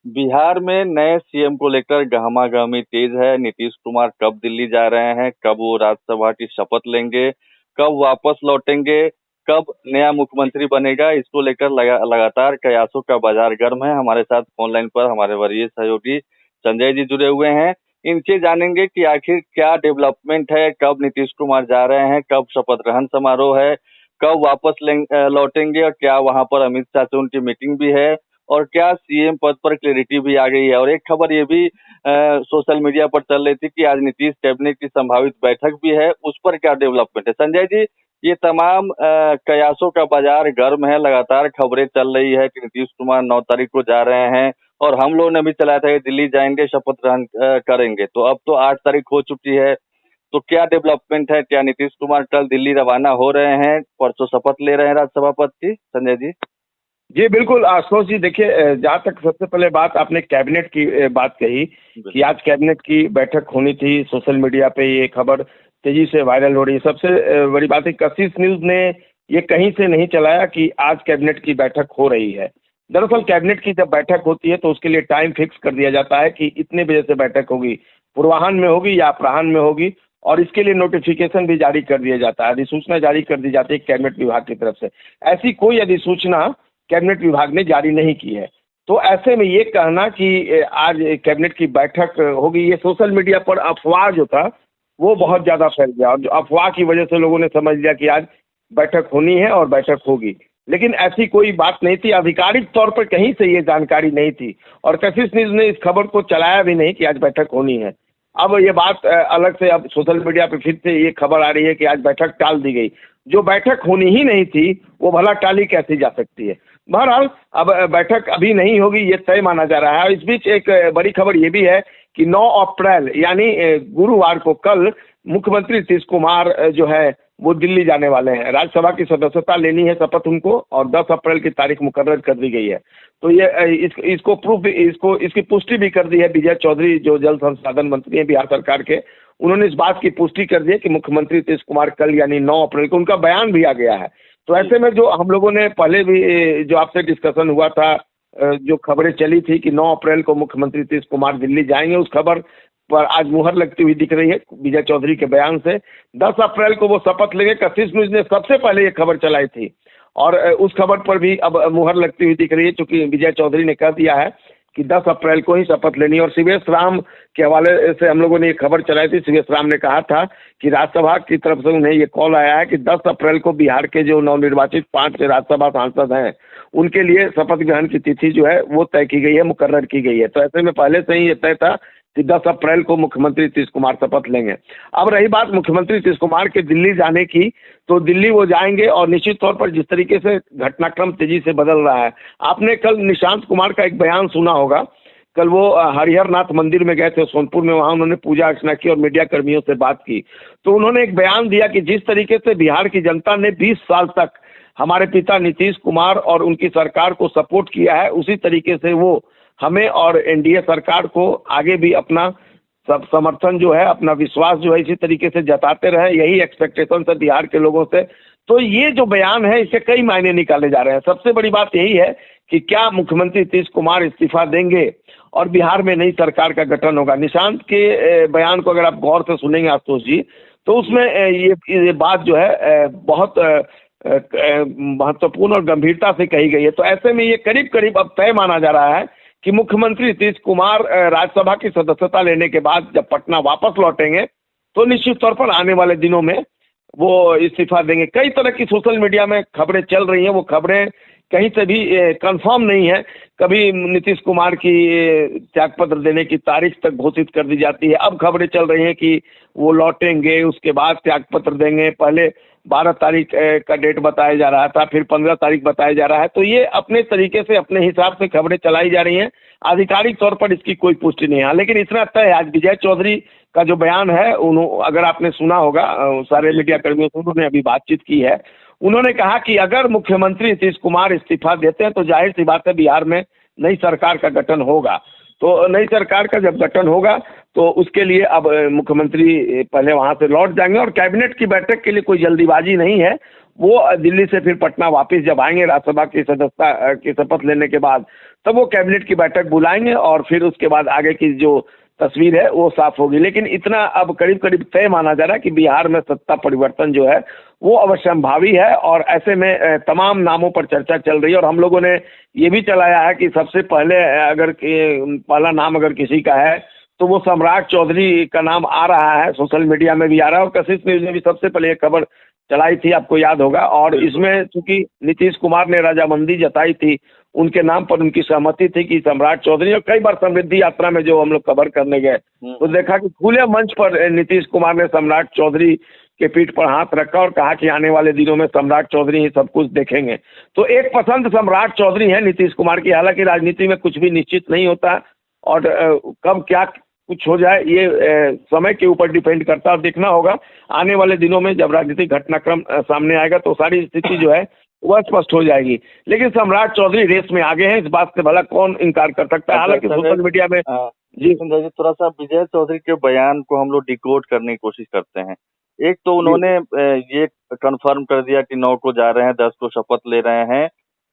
बिहार में नए सीएम को लेकर गहमागहमी तेज है। नीतीश कुमार कब दिल्ली जा रहे हैं, कब वो राज्यसभा की शपथ लेंगे, कब वापस लौटेंगे, कब नया मुख्यमंत्री बनेगा, इसको लेकर लगातार कयासों का बाजार गर्म है। हमारे साथ फोन लाइन पर हमारे वरीय सहयोगी संजय जी जुड़े हुए हैं। इनसे जानेंगे कि आखिर क्या डेवलपमेंट है, कब नीतीश कुमार जा रहे हैं, कब शपथ ग्रहण समारोह है, कब वापस लौटेंगे और क्या वहां पर अमित शाह से उनकी मीटिंग भी है और क्या सीएम पद पर क्लैरिटी भी आ गई है। और एक खबर ये भी सोशल मीडिया पर चल रही थी कि आज नीतीश कैबिनेट की संभावित बैठक भी है, उस पर क्या डेवलपमेंट है। संजय जी, ये तमाम कयासों का बाजार गर्म है। लगातार खबरें चल रही है कि नीतीश कुमार 9 तारीख को जा रहे हैं और हम लोगों ने भी चलाया था कि दिल्ली जाएंगे, शपथ ग्रहण करेंगे। तो अब तो 8 तारीख हो चुकी है। तो क्या डेवलपमेंट है, क्या नीतीश कुमार कल दिल्ली रवाना हो रहे हैं, परसों शपथ ले रहे हैं राज्यसभा पद की? संजय जी। जी बिल्कुल आशुतोष जी, देखिए जहाँ तक सबसे पहले बात आपने कैबिनेट की बात कही कि बिल्कुल। आज कैबिनेट की बैठक होनी थी। सोशल मीडिया पे ये खबर तेजी से वायरल हो रही है। सबसे बड़ी बात है, कशिश न्यूज ने ये कहीं से नहीं चलाया कि आज कैबिनेट की बैठक हो रही है। दरअसल कैबिनेट की जब बैठक होती है तो उसके लिए टाइम फिक्स कर दिया जाता है कि इतने बजे से बैठक होगी, पूर्वाह्न में होगी या अपराह्न में होगी, और इसके लिए नोटिफिकेशन भी जारी कर दिया जाता है, अधिसूचना जारी कर दी जाती है कैबिनेट विभाग की तरफ से। ऐसी कोई अधिसूचना कैबिनेट विभाग ने जारी नहीं की है। तो ऐसे में ये कहना कि आज कैबिनेट की बैठक होगी, ये सोशल मीडिया पर अफवाह जो था वो जी। बहुत ज़्यादा फैल गया, और जो अफवाह की वजह से लोगों ने समझ लिया कि आज बैठक होनी है और बैठक होगी। लेकिन ऐसी कोई बात नहीं थी, आधिकारिक तौर पर कहीं से ये जानकारी नहीं थी, और कशिश न्यूज़ ने इस खबर को चलाया भी नहीं कि आज बैठक होनी है। अब ये बात अलग से अब सोशल मीडिया पे फिर से ये खबर आ रही है कि आज बैठक टाल दी गई। जो बैठक होनी ही नहीं थी वो भला टाली कैसे जा सकती है। बहरहाल अब बैठक अभी नहीं होगी, ये तय माना जा रहा है। और इस बीच एक बड़ी खबर ये भी है कि 9 अप्रैल यानी गुरुवार को कल मुख्यमंत्री नीतीश कुमार जो है वो दिल्ली जाने वाले हैं। राज्यसभा की सदस्यता लेनी है, शपथ उनको, और 10 अप्रैल की तारीख मुकर्रर कर दी गई है। तो ये इसकी पुष्टि भी कर दी है विजय चौधरी, जो जल संसाधन मंत्री हैं बिहार सरकार के। उन्होंने इस बात की पुष्टि कर दी है कि मुख्यमंत्री नीतीश कुमार कल यानी 9 अप्रैल को, उनका बयान भी आ गया है। तो जी। ऐसे में जो हम लोगों ने पहले भी जो आपसे डिस्कशन हुआ था, जो खबरें चली थी कि 9 अप्रैल को मुख्यमंत्री नीतीश कुमार दिल्ली जाएंगे, उस खबर पर आज मुहर लगती हुई दिख रही है विजय चौधरी के बयान से। 10 अप्रैल को वो शपथ लेंगे। कशिश न्यूज ने सबसे पहले ये खबर चलाई थी, और उस खबर पर भी अब मुहर लगती हुई दिख रही है, क्योंकि विजय चौधरी ने कह दिया है कि 10 अप्रैल को ही शपथ लेनी है। और शिवेश राम के हवाले से हम लोगों ने ये खबर चलाई थी। शिवेश राम ने कहा था कि राज्यसभा की तरफ से उन्हें ये कॉल आया है कि 10 अप्रैल को बिहार के जो नवनिर्वाचित 5 राज्यसभा सांसद हैं उनके लिए शपथ ग्रहण की तिथि जो है वो तय की गई है, मुकर्रर की गई है। तो ऐसे में पहले से ही ये तय था कि 10 अप्रैल को मुख्यमंत्री नीतीश कुमार शपथ लेंगे। अब रही बात मुख्यमंत्री नीतीश कुमार के दिल्ली जाने की, तो दिल्ली वो जाएंगे, और निश्चित तौर पर जिस तरीके से घटनाक्रम तेजी से बदल रहा है, आपने कल निशांत कुमार का एक बयान सुना होगा। कल वो हरिहर नाथ मंदिर में गए थे सोनपुर में, वहाँ उन्होंने पूजा अर्चना की और मीडिया कर्मियों से बात की। तो उन्होंने एक बयान दिया कि जिस तरीके से बिहार की जनता ने 20 साल तक हमारे पिता नीतीश कुमार और उनकी सरकार को सपोर्ट किया है, उसी तरीके से वो हमें और एनडीए सरकार को आगे भी अपना सब समर्थन जो है, अपना विश्वास जो है, इसी तरीके से जताते रहे। यही एक्सपेक्टेशन है बिहार के लोगों से। तो ये जो बयान है, इससे कई मायने निकाले जा रहे हैं। सबसे बड़ी बात यही है कि क्या मुख्यमंत्री नीतीश कुमार इस्तीफा देंगे और बिहार में नई सरकार का गठन होगा। निशांत के बयान को अगर आप गौर से सुनेंगे आशुतोष जी, तो उसमें ये बात जो है बहुत महत्वपूर्ण और गंभीरता से कही गई है। तो ऐसे में ये करीब करीब अब तय माना जा रहा है कि मुख्यमंत्री नीतीश कुमार राज्यसभा की सदस्यता लेने के बाद जब पटना वापस लौटेंगे तो निश्चित तौर पर आने वाले दिनों में वो इस्तीफा देंगे। कई तरह की सोशल मीडिया में खबरें चल रही हैं, वो खबरें कहीं से भी कंफर्म नहीं है। कभी नीतीश कुमार की त्यागपत्र देने की तारीख तक घोषित कर दी जाती है। अब खबरें चल रही हैं कि वो लौटेंगे, उसके बाद त्यागपत्र देंगे। पहले 12 तारीख का डेट बताया जा रहा था, फिर 15 तारीख बताया जा रहा है। तो ये अपने तरीके से, अपने हिसाब से खबरें चलाई जा रही हैं। आधिकारिक तौर पर इसकी कोई पुष्टि नहीं है। लेकिन इतना तय है, आज विजय चौधरी का जो बयान है, अगर आपने सुना होगा, सारे मीडिया कर्मियों से उन्होंने अभी बातचीत की है। उन्होंने कहा कि अगर मुख्यमंत्री नीतीश कुमार इस्तीफा देते हैं तो जाहिर सी बात है बिहार में नई सरकार का गठन होगा। तो नई सरकार का जब गठन होगा तो उसके लिए अब मुख्यमंत्री पहले वहां से लौट जाएंगे, और कैबिनेट की बैठक के लिए कोई जल्दीबाजी नहीं है। वो दिल्ली से फिर पटना वापस जब आएंगे राज्यसभा की सदस्यता की शपथ लेने के बाद, तब वो कैबिनेट की बैठक बुलाएंगे और फिर उसके बाद आगे की जो तस्वीर है वो साफ होगी। लेकिन इतना अब करीब करीब तय माना जा रहा है कि बिहार में सत्ता परिवर्तन जो है वो अवश्यंभावी है, और ऐसे में तमाम नामों पर चर्चा चल रही है। और हम लोगों ने ये भी चलाया है कि सबसे पहले अगर पहला नाम अगर किसी का है तो वो सम्राट चौधरी का नाम आ रहा है, सोशल मीडिया में भी आ रहा है, और कशिश न्यूज ने भी सबसे पहले ये खबर चलाई थी, आपको याद होगा। और इसमें चूंकि नीतीश कुमार ने रजामंदी जताई थी, उनके नाम पर उनकी सहमति थी कि सम्राट चौधरी, और कई बार समृद्धि यात्रा में जो हम लोग कवर करने गए तो देखा कि खुले मंच पर नीतीश कुमार ने सम्राट चौधरी के पीठ पर हाथ रखा और कहा कि आने वाले दिनों में सम्राट चौधरी ही सब कुछ देखेंगे। तो एक पसंद सम्राट चौधरी है नीतीश कुमार की। हालांकि राजनीति में कुछ भी निश्चित नहीं होता, और कब क्या कुछ हो जाए ये समय के ऊपर डिपेंड करता है। और देखना होगा आने वाले दिनों में जब राजनीतिक घटनाक्रम सामने आएगा तो सारी स्थिति जो है वह स्पष्ट हो जाएगी। लेकिन सम्राट चौधरी रेस में आगे हैं, इस बात से भला कौन इनकार कर सकता है। हालांकि सोशल मीडिया में जी जी, थोड़ा सा विजय चौधरी के बयान को हम लोग डिकोड करने की कोशिश करते हैं। एक तो उन्होंने ये कंफर्म कर दिया कि 9 को जा रहे हैं, 10 को शपथ ले रहे हैं।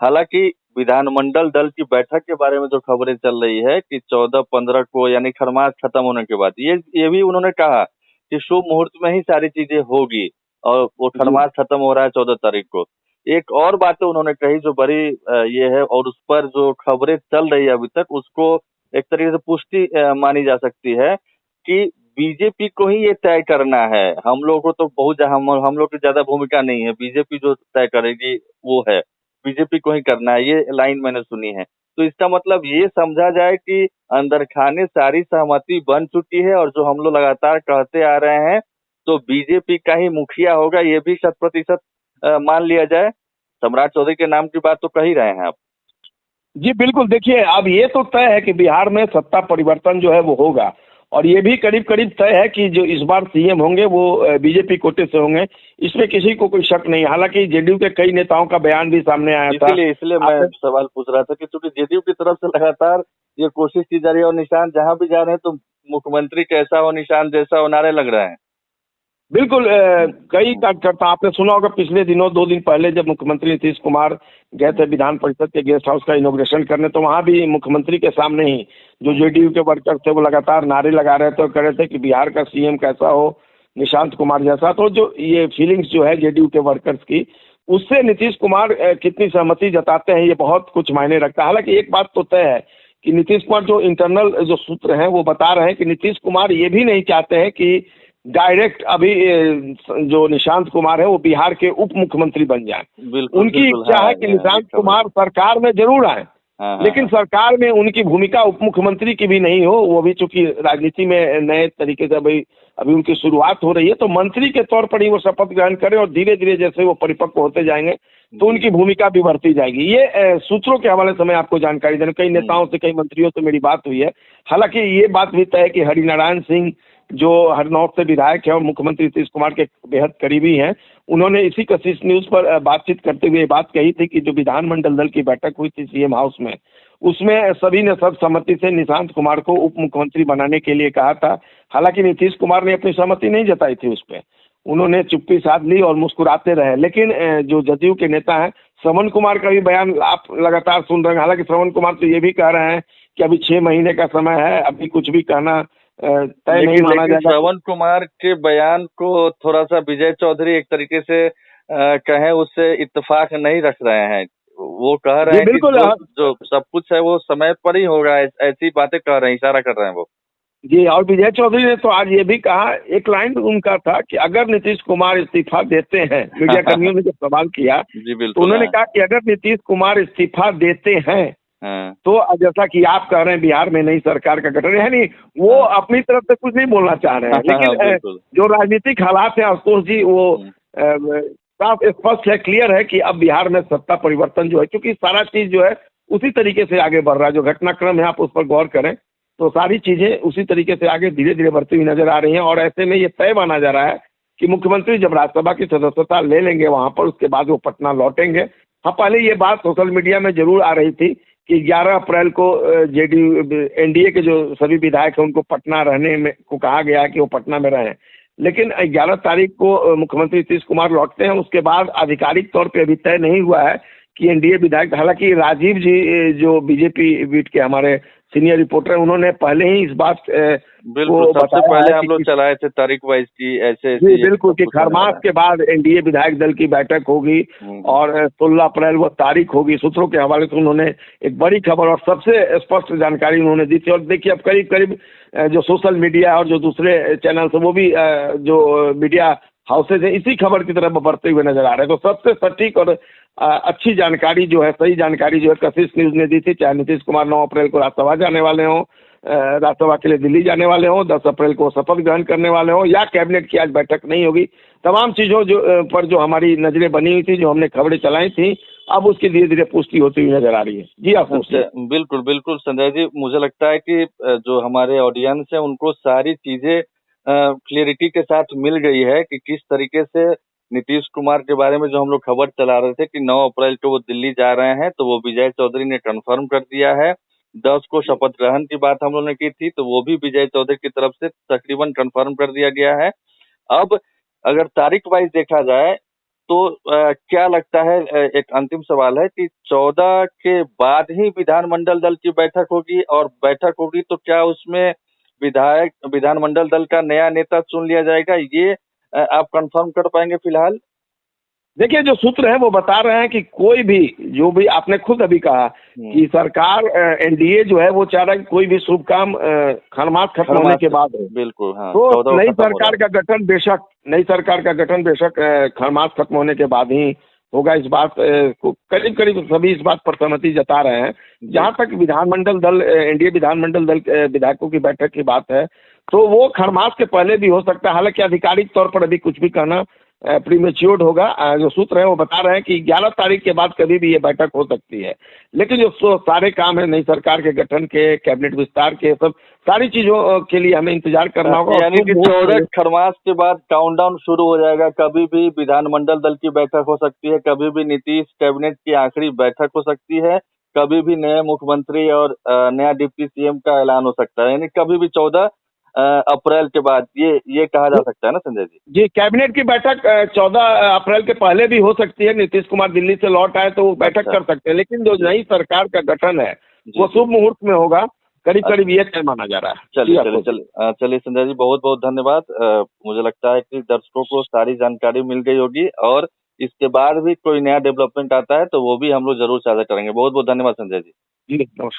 हालांकि विधानमंडल दल की बैठक के बारे में जो खबरें चल रही है कि 14-15 को यानी खरमास खत्म होने के बाद ये भी उन्होंने कहा कि शुभ मुहूर्त में ही सारी चीजें होगी, और वो खरमास खत्म हो रहा है 14 तारीख को। एक और बात उन्होंने कही जो बड़ी ये है, और उस पर जो खबरें चल रही है अभी तक उसको एक तरीके से पुष्टि मानी जा सकती है कि बीजेपी को ही ये तय करना है। हम लोग को तो बहुत हम लोग की ज्यादा भूमिका नहीं है, बीजेपी जो तय करेगी वो है, बीजेपी को ही करना है, ये लाइन मैंने सुनी है। तो इसका मतलब ये समझा जाए कि अंदर खाने सारी सहमति बन चुकी है, और जो हम लोग लगातार कहते आ रहे हैं तो बीजेपी का ही मुखिया होगा, ये भी 100% मान लिया जाए। सम्राट चौधरी के नाम की बात तो कह ही रहे हैं आप। जी बिल्कुल, देखिए अब ये तो तय है कि बिहार में सत्ता परिवर्तन जो है वो होगा, और ये भी करीब करीब तय है कि जो इस बार सीएम होंगे वो बीजेपी कोटे से होंगे, इसमें किसी को कोई शक नहीं। हालांकि जेडीयू के कई नेताओं का बयान भी सामने आया था। इसलिए मैं सवाल पूछ रहा था कि चूंकि जेडीयू की तरफ से लगातार ये कोशिश की जा रही है, और निशान जहां भी जा रहे हैं तो मुख्यमंत्री कैसा हो, निशान जैसा हो, नारे लग रहे हैं। बिल्कुल, कई कार्यकर्ता आपने सुना होगा पिछले दिनों 2 दिन पहले जब मुख्यमंत्री नीतीश कुमार गए थे विधान परिषद के गेस्ट हाउस का इनॉग्रेशन करने, तो वहां भी मुख्यमंत्री के सामने ही जो जेडीयू के वर्कर थे वो लगातार नारे लगा रहे थे और कह रहे थे कि बिहार का सीएम कैसा हो, निशांत कुमार जैसा। तो जो ये फीलिंग्स जो है जेडीयू के वर्कर्स की, उससे नीतीश कुमार कितनी सहमति जताते हैं ये बहुत कुछ मायने रखता है। हालांकि एक बात तो तय है कि नीतीश कुमार जो इंटरनल जो सूत्र हैं वो बता रहे हैं कि नीतीश कुमार ये भी नहीं चाहते हैं कि डायरेक्ट अभी जो निशांत कुमार है वो बिहार के उप मुख्यमंत्री बन जाए। उनकी इच्छा है कि निशांत कुमार सरकार में जरूर आए, लेकिन सरकार में उनकी भूमिका उप मुख्यमंत्री की भी नहीं हो। वो भी चूंकि राजनीति में नए तरीके से अभी उनकी शुरुआत हो रही है, तो मंत्री के तौर पर ही वो शपथ ग्रहण करें, और धीरे धीरे जैसे वो परिपक्व होते जाएंगे तो उनकी भूमिका भी बढ़ती जाएगी। ये सूत्रों के हवाले से मैं आपको जानकारी देना, कई नेताओं से कई मंत्रियों से मेरी बात हुई है। हालांकि ये बात भी तय है कि हरिनारायण सिंह जो हरनौत से विधायक है और मुख्यमंत्री नीतीश कुमार के बेहद करीबी हैं, उन्होंने इसी कशिश न्यूज पर बातचीत करते हुए बात कही थी कि जो विधानमंडल दल की बैठक हुई थी सीएम हाउस में, उसमें सभी ने सर्वसम्मति से निशांत कुमार को उप मुख्यमंत्री बनाने के लिए कहा था। हालांकि नीतीश कुमार ने अपनी सहमति नहीं जताई थी, उस पर उन्होंने चुप्पी साध ली और मुस्कुराते रहे। लेकिन जो जदयू के नेता हैं श्रवण कुमार का भी बयान आप लगातार सुन रहे हैं। हालांकि श्रवण कुमार तो ये भी कह रहे हैं कि अभी 6 महीने का समय है, अभी कुछ भी कहना तय नहीं माना जाएगा। श्रवण कुमार के बयान को थोड़ा सा विजय चौधरी एक तरीके से कहें उससे इत्तेफाक नहीं रख रहे हैं। वो कह रहे हैं कि जो सब कुछ है वो समय पर ही होगा, ऐसी बातें कह रहे हैं, इशारा कर रहे हैं वो। जी, और विजय चौधरी ने तो आज ये भी कहा, एक लाइन उनका था कि अगर नीतीश कुमार इस्तीफा देते हैं, मीडिया कर्मियों ने जब सवाल किया तो उन्होंने कहा कि अगर नीतीश कुमार इस्तीफा देते हैं तो जैसा कि आप कह रहे हैं बिहार में नई सरकार का गठन है, नहीं वो अपनी तरफ से कुछ नहीं बोलना चाह रहे हैं। लेकिन जो राजनीतिक हालात है आशुतोष जी वो साफ स्पष्ट है, क्लियर है कि अब बिहार में सत्ता परिवर्तन जो है, क्योंकि सारा चीज जो है उसी तरीके से आगे बढ़ रहा है। जो घटनाक्रम है आप उस पर गौर करें तो सारी चीजें उसी तरीके से आगे धीरे धीरे बढ़ती हुई नजर आ रही हैं। और ऐसे में ये तय माना जा रहा है कि मुख्यमंत्री जब राज्यसभा की सदस्यता ले लेंगे वहां पर, उसके बाद वो पटना लौटेंगे। हाँ, पहले ये बात सोशल मीडिया में जरूर आ रही थी कि 11 अप्रैल को जेडीयू एनडीए के जो सभी विधायक हैं उनको पटना रहने में को कहा गया कि वो पटना में रहें। लेकिन 11 तारीख को मुख्यमंत्री नीतीश कुमार लौटते हैं, उसके बाद आधिकारिक तौर पे अभी तय नहीं हुआ है कि एनडीए विधायक, हालांकि राजीव जी जो बीजेपी बीट के हमारे सीनियर रिपोर्टर हैं, उन्होंने पहले ही इस बात बिल्कुल, को सबसे बताया पहले है हम कि लोग चलाए थे तारीख वाइज की जी ऐसे-ऐसे ये बिल्कुल सब कि कुछ होने खरमास वाला है। के बाद एनडीए विधायक दल की बैठक होगी हुँ, और 16 अप्रैल वो तारीख होगी। सूत्रों के हवाले से उन्होंने एक बड़ी खबर और सबसे स्पष्ट जानकारी उन्होंने दी थी। और देखिए अब करीब करीब जो सोशल मीडिया और जो दूसरे चैनल है वो भी जो मीडिया हाउसेज है इसी खबर की तरफ बढ़ते हुए नजर आ रहे हैं। तो सबसे सटीक और अच्छी जानकारी जो है, सही जानकारी जो है कशिश न्यूज ने दी थी। चाहे नीतीश कुमार 9 अप्रैल को राज्यसभा जाने वाले हों, राज्यसभा के लिए दिल्ली जाने वाले हों, 10 अप्रैल को शपथ ग्रहण करने वाले हों, या कैबिनेट की आज बैठक नहीं होगी, तमाम चीजों पर जो हमारी नजरें बनी हुई थी, जो हमने खबरें चलाई थी, अब उसकी धीरे धीरे पुष्टि होती हुई नजर आ रही है। जी आप अच्छा, पूछिए। बिल्कुल, बिल्कुल संजय जी, मुझे लगता है कि जो हमारे ऑडियंस है उनको सारी चीज़ें क्लैरिटी के साथ मिल गई है कि किस तरीके से नीतीश कुमार के बारे में जो हम लोग खबर चला रहे थे कि 9 अप्रैल को वो दिल्ली जा रहे हैं, तो वो विजय चौधरी ने कन्फर्म कर दिया है। 10 को शपथ ग्रहण की बात हम लोगों ने की थी, तो वो भी विजय चौधरी की तरफ से तकरीबन कन्फर्म कर दिया गया है। अब अगर तारीख वाइज़ देखा जाए तो क्या लगता है, एक अंतिम सवाल है कि 14 के बाद ही विधानमंडल दल की बैठक होगी, और बैठक होगी तो क्या उसमें विधानमंडल दल का नया नेता चुन लिया जाएगा? ये आप कंफर्म कर पाएंगे फिलहाल? देखिए जो सूत्र है वो बता रहे हैं कि कोई भी, जो भी आपने खुद अभी कहा हम्म, कि सरकार एनडीए जो है वो चाह रहा है कि कोई भी शुभ काम खरमास खत्म होने खरमास के से बाद हो। बिल्कुल, हाँ, तो 14 को खत्म हो रहा है। नई सरकार का गठन बेशक खरमास खत्म होने के बाद ही होगा। इस बात को करीब करीब सभी इस बात पर सहमति जता रहे हैं। जी, जहां तक विधानमंडल दल एनडीए विधानमंडल दल विधायकों की बैठक की बात है, तो वो खरमास के पहले भी हो सकता है। हालांकि आधिकारिक तौर पर अभी कुछ भी कहना प्रीमेच्योर्ड होगा। जो सूत्र है वो बता रहे हैं कि 11 तारीख के बाद कभी भी ये बैठक हो सकती है। लेकिन जो सारे काम है नई सरकार के गठन के, कैबिनेट विस्तार के, सब सारी चीजों के लिए हमें इंतजार करना होगा। और यानी शुभ कि मुहूर्त 14 में खरमास के बाद काउंटडाउन शुरू हो जाएगा। कभी भी विधानमंडल दल की बैठक हो सकती है, कभी भी नीतीश कैबिनेट की आखिरी बैठक हो सकती है, कभी भी नए मुख्यमंत्री और नया डिप्टी सीएम का ऐलान हो सकता है। यानी कभी भी 14 अप्रैल के बाद ये कहा जा सकता है ना संजय जी? जी कैबिनेट की बैठक 14 अप्रैल के पहले भी हो सकती है। नीतीश कुमार दिल्ली से लौट आए तो वो बैठक अच्छा, कर सकते हैं। लेकिन जो जी, नई सरकार का गठन है जी, वो जी। शुभ मुहूर्त में होगा। करीब करीब अच्छा, ये तय माना जा रहा है। चलिए, जी आप चलिए, सोचिए। चलिए संजय जी, बहुत-बहुत धन्यवाद। मुझे लगता है कि दर्शकों को सारी जानकारी मिल गई होगी, और इसके बाद भी कोई नया डेवलपमेंट आता है तो वो भी हम लोग ज़रूर साझा करेंगे। बहुत-बहुत धन्यवाद संजय जी। जी नमस्कार।